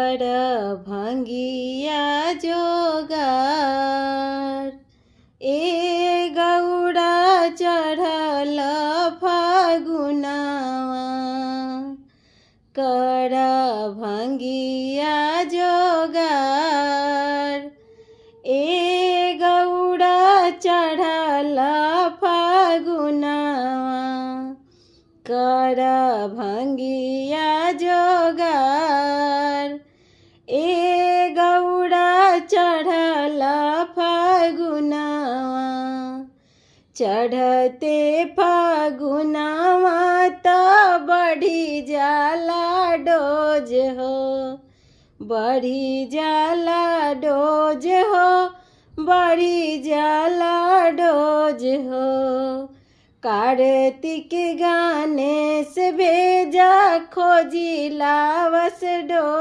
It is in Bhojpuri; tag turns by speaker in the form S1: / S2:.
S1: कर भंगिया जोगार। ए गौड़ा चढ़ल फागुनावा, कर भंगिया जोगार। ए गौड़ा चढ़ल फागुनावा, कर भंगिया जोगार। ए गौड़ा चढ़ल फागुनावा, चढ़ते फागुनावा त बढ़ी जाला डोज हो, बढ़ी जाला डोज हो, बढ़ी जाला डोज हो। कार्तिक गाने से भेजा खोजी लावस डोज।